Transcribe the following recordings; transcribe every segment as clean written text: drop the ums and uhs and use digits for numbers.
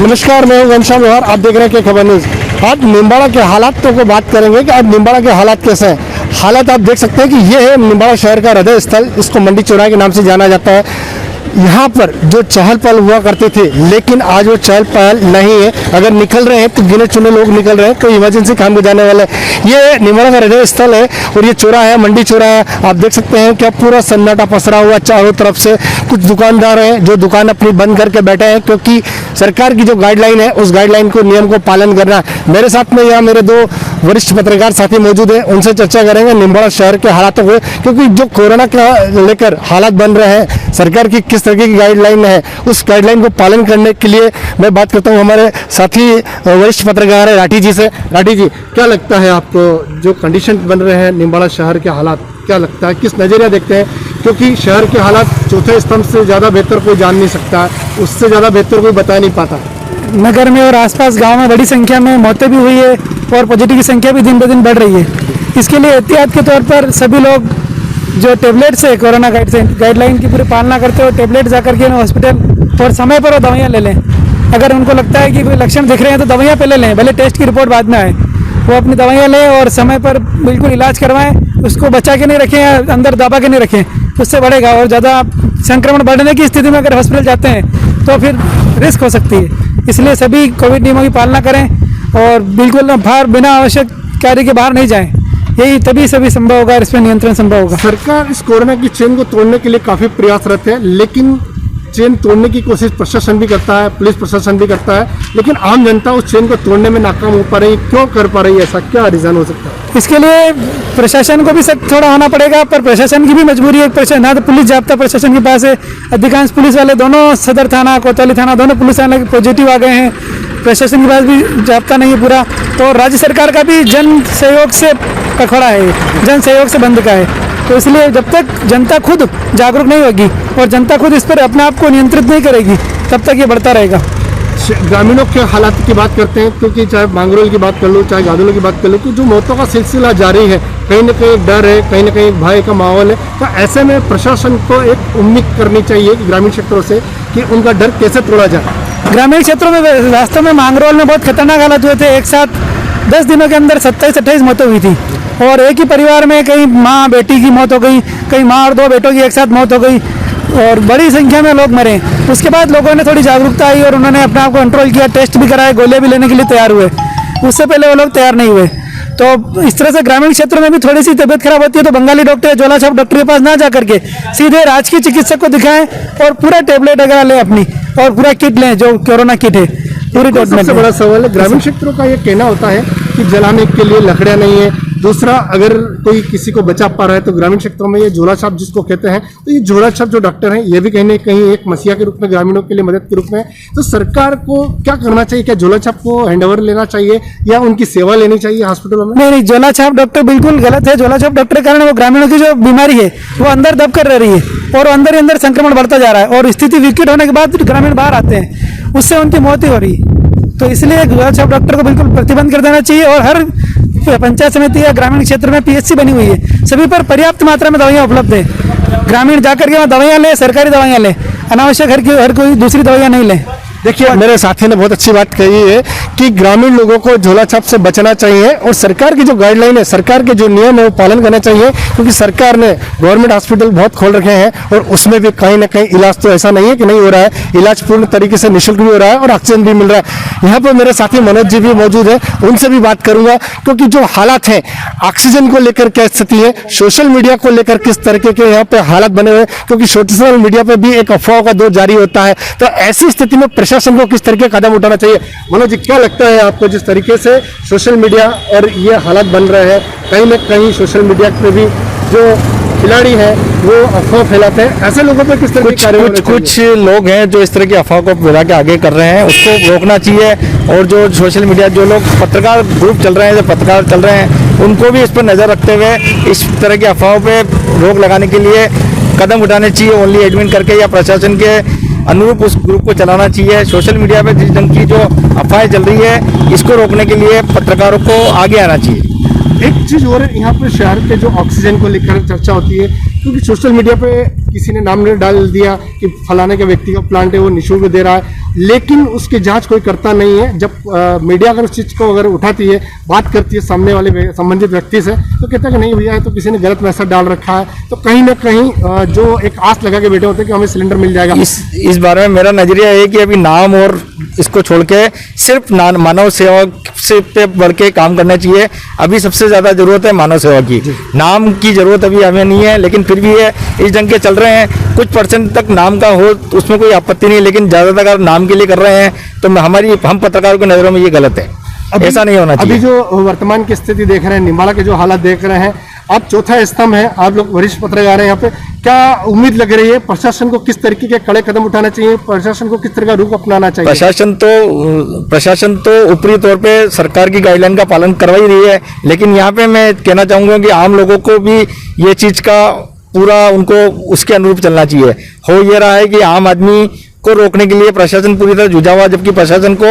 नमस्कार, मैं हूं घनश्याम लोहार। आप देख रहे हैं कि खबर न्यूज़। आज निम्बाड़ा के हालातों को बात करेंगे कि आज निम्बाड़ा के हालात कैसे हैं। हालात आप देख सकते हैं कि ये है निम्बाड़ा शहर का हृदय स्थल, इसको मंडी चौराहे के नाम से जाना जाता है। यहाँ पर जो चहल पहल हुआ करते थे, लेकिन आज वो चहल पहल नहीं है। अगर निकल रहे हैं तो गिने चुने लोग निकल रहे हैं, कोई इमरजेंसी काम को जाने वाला है। ये निम्बाड़ा का हृदय स्थल है और ये चौराहा है, मंडी चौराहा है। आप देख सकते हैं कि पूरा सन्नाटा पसरा हुआ चारों तरफ से। कुछ दुकानदार हैं जो दुकान अपनी बंद करके बैठे हैं, क्योंकि सरकार की जो गाइडलाइन है उस गाइडलाइन को, नियम को पालन करना है। मेरे साथ में यहाँ मेरे दो वरिष्ठ पत्रकार साथी मौजूद हैं, उनसे चर्चा करेंगे निम्बाड़ा शहर के हालातों को, क्योंकि जो कोरोना का लेकर हालात बन रहे हैं, सरकार की किस तरह की गाइडलाइन है, उस गाइडलाइन को पालन करने के लिए मैं बात करता हूँ हमारे साथी वरिष्ठ पत्रकार है राठी जी से। राठी जी, क्या लगता है आपको जो कंडीशन बन रहे हैं निम्बाड़ा शहर के हालात, क्या लगता है, किस नजरिया देखते हैं? क्योंकि शहर के हालात चौथे स्तंभ से ज़्यादा बेहतर कोई जान नहीं सकता, उससे ज़्यादा बेहतर कोई बता नहीं पाता। नगर में और आसपास गांव में बड़ी संख्या में मौतें भी हुई है और पॉजिटिव की संख्या भी दिन ब दिन बढ़ रही है। इसके लिए एहतियात के तौर पर सभी लोग जो टेबलेट्स है, कोरोना गाइडलाइन की पूरी पालना करते हो, टेबलेट जाकर के हॉस्पिटल और समय पर वो दवाइयाँ ले लें। अगर उनको लगता है कि कोई लक्षण दिख रहे हैं तो दवाइयाँ पहले लें, भले टेस्ट की रिपोर्ट बाद में आए। वो अपनी दवाइयाँ लें और समय पर बिल्कुल इलाज करवाएं। उसको बचा के नहीं रखें या अंदर दबा के नहीं रखें, उससे बढ़ेगा। और ज़्यादा संक्रमण बढ़ने की स्थिति में अगर हॉस्पिटल जाते हैं तो फिर रिस्क हो सकती है। इसलिए सभी कोविड नियमों की पालना करें और बिल्कुल बाहर बिना आवश्यक कार्य के बाहर नहीं जाएं। यही तभी सभी संभव होगा, इस पर नियंत्रण संभव होगा। सरकार इस कोरोना की चेन को तोड़ने के लिए काफ़ी प्रयासरत है, लेकिन चेन तोड़ने की कोशिश प्रशासन भी करता है, पुलिस प्रशासन भी करता है, लेकिन आम जनता उस चेन को तोड़ने में नाकाम हो पा रही है। क्यों कर पा रही है ऐसा, क्या रीज़न हो सकता है? इसके लिए प्रशासन को भी सख्त थोड़ा होना पड़ेगा, पर प्रशासन की भी मजबूरी है। प्रशासन ना तो पुलिस जाब्ता प्रशासन के पास है, अधिकांश पुलिस वाले दोनों सदर थाना, कोतवाली थाना, दोनों पुलिस वाले पॉजिटिव आ गए हैं। प्रशासन के पास भी जाब्ता नहीं है पूरा। तो राज्य सरकार का भी जन सहयोग से पकड़ा है, जन सहयोग से बंद का है। तो इसलिए जब तक जनता खुद जागरूक नहीं होगी और जनता खुद इस पर अपने आप को नियंत्रित नहीं करेगी, तब तक ये बढ़ता रहेगा। ग्रामीणों के हालात की बात करते हैं, क्योंकि चाहे मांगरोल की बात कर लो, चाहे गादोलो की बात कर लो, कि जो मौतों का सिलसिला जारी है, कहीं ना कहीं एक डर है, कहीं ना कहीं एक भय का माहौल है। तो ऐसे में प्रशासन को एक उम्मीद करनी चाहिए कि ग्रामीण क्षेत्रों से, कि उनका डर कैसे तोड़ा जाए। ग्रामीण क्षेत्रों में वास्तव में मांगरोल में बहुत खतरनाक हालात हुए थे। एक साथ 10 दिनों के अंदर 27-28 मौतें हुई थी और एक ही परिवार में कहीं माँ बेटी की मौत हो गई, कहीं माँ और 2 बेटों की एक साथ मौत हो गई और बड़ी संख्या में लोग मरे। उसके बाद लोगों ने थोड़ी जागरूकता आई और उन्होंने अपने आप को कंट्रोल किया, टेस्ट भी कराए, गोलियां भी लेने के लिए तैयार हुए। उससे पहले वो लोग तैयार नहीं हुए। तो इस तरह से ग्रामीण क्षेत्रों में भी थोड़ी सी तबीयत खराब होती है तो बंगाली डॉक्टर, झोला छाप डॉक्टर के पास ना जा करके सीधे राजकीय चिकित्सक को दिखाएं और पूरा टेबलेट वगैरह लें अपनी, और पूरा किट लें जो कोरोना किट है पूरी ट्रीटमेंट। सबसे बड़ा सवाल है, ग्रामीण क्षेत्रों का ये कहना होता है कि जलाने के लिए लकड़ियाँ नहीं है। दूसरा, अगर कोई किसी को बचा पा रहा है तो ग्रामीण क्षेत्रों में ये झोला छाप जिसको कहते हैं, तो ये झोला छाप जो डॉक्टर हैं ये भी कहीं ना कहीं एक मसीहा के रूप में ग्रामीणों के लिए मदद के रूप में। तो सरकार को क्या करना चाहिए? क्या झोला छाप को हैंडओवर लेना चाहिए या उनकी सेवा लेनी चाहिए हॉस्पिटलों में? नहीं, झोला छाप डॉक्टर बिल्कुल गलत है। झोला छाप डॉक्टर के कारण वो ग्रामीणों की जो बीमारी है वो अंदर दब कर रह रही है और अंदर ही अंदर संक्रमण बढ़ता जा रहा है और स्थिति विकट होने के बाद ग्रामीण बाहर आते हैं, उससे उनकी मौत ही हो रही है। तो इसलिए झोला छाप डॉक्टर को बिल्कुल प्रतिबंध कर देना चाहिए और हर पंचायत समिति या ग्रामीण क्षेत्र में पीएचसी बनी हुई है, सभी पर पर्याप्त मात्रा में दवाइयाँ उपलब्ध है। ग्रामीण जाकर के वहाँ दवाइयाँ लें, सरकारी दवाइयाँ लें, अनावश्यक हर कोई दूसरी दवाइयाँ नहीं लें। देखिए, मेरे साथी ने बहुत अच्छी बात कही है कि ग्रामीण लोगों को झोला छाप से बचना चाहिए और सरकार की जो गाइडलाइन है, सरकार के जो नियम है वो पालन करना चाहिए, क्योंकि सरकार ने गवर्नमेंट हॉस्पिटल बहुत खोल रखे हैं और उसमें भी कहीं ना कहीं इलाज तो ऐसा नहीं है कि नहीं हो रहा है, इलाज पूर्ण तरीके से निःशुल्क भी हो रहा है और ऑक्सीजन भी मिल रहा है। यहाँ पर मेरे साथी मनोज जी भी मौजूद है, उनसे भी बात करूंगा, क्योंकि जो हालात हैं, ऑक्सीजन को लेकर क्या स्थिति है, सोशल मीडिया को लेकर किस तरीके के यहाँ पे हालात बने हुए, क्योंकि सोशल मीडिया पर भी एक अफवाह का दौर जारी होता है। तो ऐसी स्थिति में प्रशासन को किस तरीके कदम उठाना चाहिए? मनोज जी, क्या लगता है आपको, जिस तरीके से सोशल मीडिया और ये हालात बन रहे हैं, कहीं ना कहीं सोशल मीडिया पे भी जो खिलाड़ी हैं वो अफवाह फैलाते हैं, ऐसे लोगों पर किस तरह की कार्रवाई? कुछ लोग हैं जो इस तरह की अफवाह को फैला के आगे कर रहे हैं, उसको रोकना चाहिए। और जो सोशल मीडिया, जो लोग पत्रकार ग्रुप चल रहे हैं, जो पत्रकार चल रहे हैं, उनको भी इस पर नज़र रखते हुए इस तरह की अफवाहों पर रोक लगाने के लिए कदम उठाने चाहिए। ओनली एडमिन करके या प्रशासन के अनुरूप उस ग्रुप को चलाना चाहिए। सोशल मीडिया पे जिस ढंग की जो अफवाहें चल रही है, इसको रोकने के लिए पत्रकारों को आगे आना चाहिए। एक चीज़ और है, यहाँ पे शहर के जो ऑक्सीजन को लेकर चर्चा होती है, क्योंकि सोशल मीडिया पे किसी ने नाम डाल दिया कि फलाने के व्यक्ति का प्लांट है वो निःशुल्क दे रहा है, लेकिन उसकी जांच कोई करता नहीं है। जब मीडिया अगर उस चीज़ को अगर उठाती है, बात करती है सामने वाले संबंधित व्यक्ति से, तो कहता है कि नहीं भैया, है तो किसी ने गलत मैसेज डाल रखा है। तो कहीं ना कहीं जो एक आस लगा के बैठे होते हैं कि हमें सिलेंडर मिल जाएगा। इस बारे में मेरा नजरिया है कि अभी नाम और इसको छोड़ के सिर्फ मानव सेवा से पे बढ़ के काम करना चाहिए। अभी सबसे ज्यादा जरूरत है मानव सेवा की, नाम की जरूरत अभी हमें नहीं है। लेकिन फिर भी है, इस जंग के चल रहे हैं, कुछ परसेंट तक नाम का हो तो उसमें कोई आपत्ति नहीं, लेकिन ज्यादातर अगर नाम के लिए कर रहे हैं तो हम पत्रकारों की नजरों में ये गलत है। ऐसा नहीं होना चाहिए। अभी जो वर्तमान की स्थिति देख रहे हैं, निम्बाड़ा के जो हालात देख रहे हैं, आप चौथा स्तंभ है, आप लोग वरिष्ठ पत्रकार हैं यहाँ पे, क्या उम्मीद लग रही है प्रशासन को किस तरीके के कड़े कदम उठाना चाहिए, प्रशासन को किस तरह का रुख अपनाना चाहिए? प्रशासन तो ऊपरी तौर पे सरकार की गाइडलाइन का पालन करवा ही रही है, लेकिन यहाँ पे मैं कहना चाहूंगा कि आम लोगों को भी ये चीज का पूरा उनको उसके अनुरूप चलना चाहिए। हो ये रहा है कि आम आदमी को रोकने के लिए प्रशासन पूरी तरह जुझा हुआ, जबकि प्रशासन को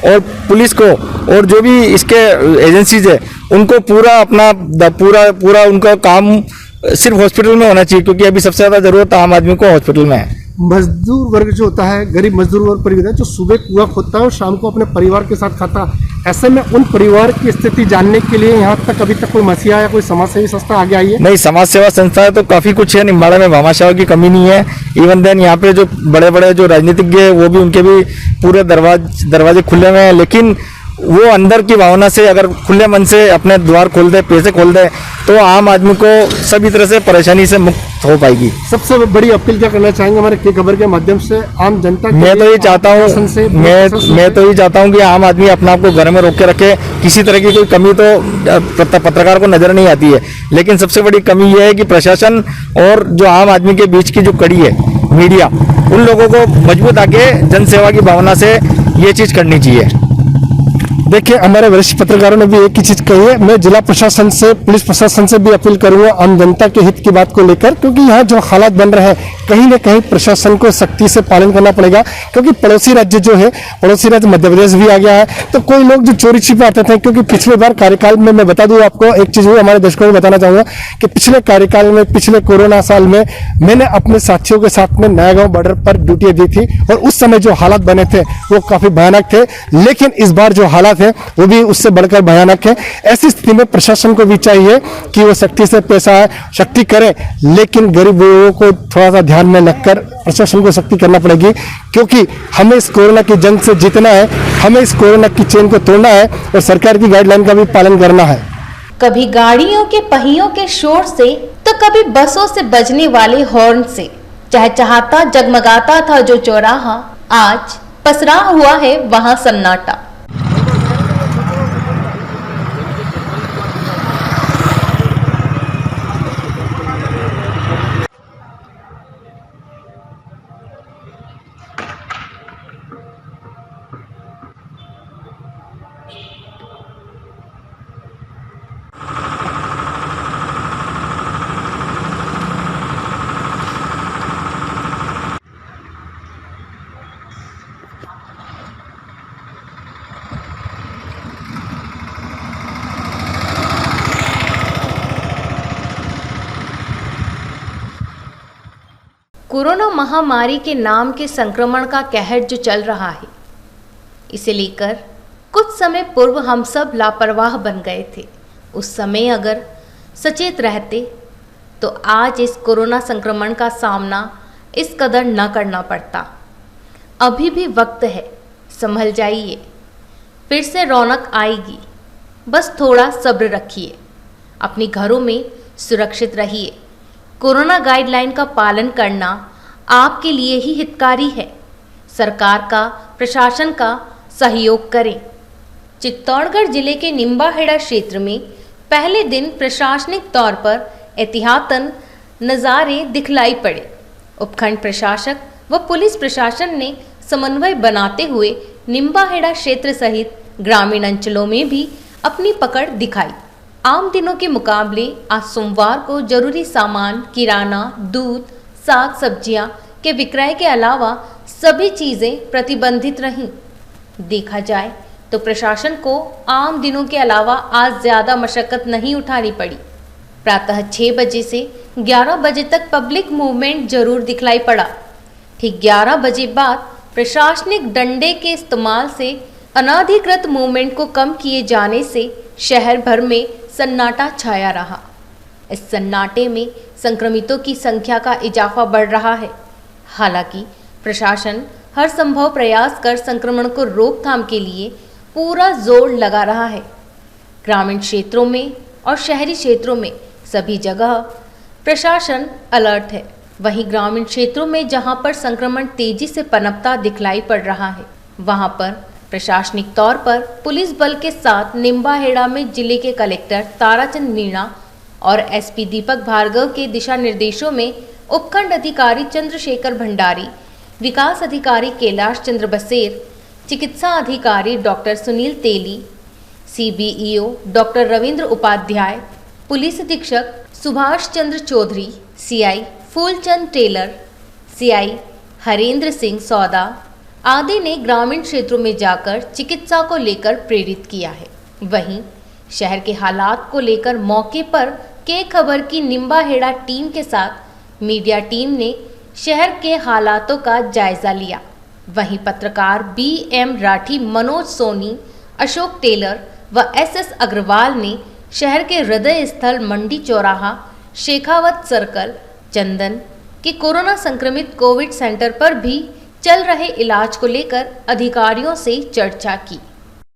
और पुलिस को और जो भी इसके एजेंसीज है उनको पूरा उनका काम सिर्फ हॉस्पिटल में होना चाहिए, क्योंकि अभी सबसे ज्यादा जरूरत आम आदमी को हॉस्पिटल में है। मजदूर वर्ग जो होता है, गरीब मजदूर वर्ग परिवार जो सुबह कुआं खोदता है और शाम को अपने परिवार के साथ खाता है, ऐसे में उन परिवार की स्थिति जानने के लिए यहाँ तक अभी तक कोई मसीहा या कोई समाज सेवी संस्था आगे आई है? नहीं, समाज सेवा संस्था तो काफी कुछ है निम्बाड़ा में, भामाशाह की कमी नहीं है। इवन देन यहाँ पे जो बड़े बड़े जो राजनीतिज्ञ है वो भी, उनके भी पूरे दरवाजे खुले हुए हैं, लेकिन वो अंदर की भावना से अगर खुले मन से अपने द्वार खोल दे, पैसे खोल दे, तो आम आदमी को सभी तरह से परेशानी से मुक्त हो पाएगी। सबसे बड़ी अपील क्या करना चाहेंगे हमारे की खबर के माध्यम से आम जनता? मैं तो ये चाहता हूँ कि आम आदमी अपने आप को घर में रोक के रखे। किसी तरह की कोई कमी तो पत्रकार को नजर नहीं आती है, लेकिन सबसे बड़ी कमी यह है कि प्रशासन और जो आम आदमी के बीच की जो कड़ी है मीडिया, उन लोगों को मजबूत आके जनसेवा की भावना से ये चीज करनी चाहिए। देखिए, हमारे वरिष्ठ पत्रकारों ने भी एक ही चीज कही है। मैं जिला प्रशासन से, पुलिस प्रशासन से भी अपील करूंगा आम जनता के हित की बात को लेकर, क्योंकि यहाँ जो हालात बन रहे हैं कहीं ना कहीं प्रशासन को सख्ती से पालन करना पड़ेगा, क्योंकि पड़ोसी राज्य जो है, पड़ोसी राज्य मध्य प्रदेश भी आ गया है। तो कोई लोग जो चोरी छिपे आते थे, क्योंकि पिछले बार कार्यकाल में, मैं बता दूं आपको एक चीज हुई, हमारे दर्शकों को बताना चाहूंगा कि पिछले कार्यकाल में, पिछले कोरोना साल में मैंने अपने साथियों के साथ में नयागांव बॉर्डर पर ड्यूटी दी थी, और उस समय जो हालात बने थे वो काफी भयानक थे। लेकिन इस बार जो हालात है वो भी उससे बढ़कर भयानक है। ऐसी स्थिति में प्रशासन को भी चाहिए कि वो सख्ती से पेश आए, सख्ती करे, लेकिन गरीब लोगों को थोड़ा सा ध्यान में रखकर प्रशासन को सख्ती करना पड़ेगी, क्योंकि हमें इस कोरोना की जंग से जीतना है, हमें इस कोरोना की चेन को तोड़ना है और सरकार की गाइडलाइन का भी पालन करना है। कभी गाड़ियों के पहियों के शोर से तो कभी बसों से बजने वाले हॉर्न से चहचहाता जगमगाता था जो चौराहा, आज पसरा हुआ है वहां सन्नाटा। कोरोना महामारी के नाम के संक्रमण का कहर जो चल रहा है, इसे लेकर कुछ समय पूर्व हम सब लापरवाह बन गए थे। उस समय अगर सचेत रहते तो आज इस कोरोना संक्रमण का सामना इस कदर न करना पड़ता। अभी भी वक्त है, संभल जाइए, फिर से रौनक आएगी। बस थोड़ा सब्र रखिए, अपने घरों में सुरक्षित रहिए। कोरोना गाइडलाइन का पालन करना आपके लिए ही हितकारी है। सरकार का, प्रशासन का सहयोग करें। चित्तौड़गढ़ जिले के निम्बाहेड़ा क्षेत्र में पहले दिन प्रशासनिक तौर पर एहतियातन नज़ारे दिखलाई पड़े। उपखंड प्रशासक व पुलिस प्रशासन ने समन्वय बनाते हुए निम्बाहेड़ा क्षेत्र सहित ग्रामीण अंचलों में भी अपनी पकड़ दिखाई। आम दिनों के मुकाबले आज सोमवार को जरूरी सामान, किराना, दूध, साग सब्जियां के विक्रय के अलावा सभी चीज़ें प्रतिबंधित रहीं। देखा जाए तो प्रशासन को आम दिनों के अलावा आज ज़्यादा मशक्कत नहीं उठानी पड़ी। प्रातः 6 बजे से 11 बजे तक पब्लिक मूवमेंट जरूर दिखलाई पड़ा। ठीक 11 बजे बाद प्रशासनिक डंडे के इस्तेमाल से अनाधिकृत मूवमेंट को कम किए जाने से शहर भर में सन्नाटा छाया रहा। इस सन्नाटे में संक्रमितों की संख्या का इजाफा बढ़ रहा है। हालांकि प्रशासन हर संभव प्रयास कर संक्रमण को रोकथाम के लिए पूरा जोर लगा रहा है। ग्रामीण क्षेत्रों में और शहरी क्षेत्रों में सभी जगह प्रशासन अलर्ट है। वहीं ग्रामीण क्षेत्रों में जहां पर संक्रमण तेजी से पनपता दिखलाई पड़ रहा है, वहां पर प्रशासनिक तौर पर पुलिस बल के साथ निम्बाहेड़ा में जिले के कलेक्टर ताराचंद मीणा और एसपी दीपक भार्गव के दिशा निर्देशों में उपखंड अधिकारी चंद्रशेखर भंडारी, विकास अधिकारी कैलाश चंद्र बसेर, चिकित्सा अधिकारी doctor Sunil Teli, CBEO doctor Ravindra Upadhyay, police अधीक्षक सुभाष चंद्र चौधरी, सीआई फूलचंद टेलर, सीआई हरेंद्र सिंह सौदा आदि ने ग्रामीण क्षेत्रों में जाकर चिकित्सा को लेकर प्रेरित किया है। वहीं शहर के हालात को लेकर मौके पर के खबर की निम्बाहेड़ा टीम के साथ मीडिया टीम ने शहर के हालातों का जायजा लिया। वहीं पत्रकार BM राठी, मनोज सोनी, अशोक टेलर व SS अग्रवाल ने शहर के हृदय स्थल मंडी चौराहा, शेखावत सर्कल, चंदन के कोरोना संक्रमित कोविड सेंटर पर भी चल रहे इलाज को लेकर अधिकारियों से चर्चा की।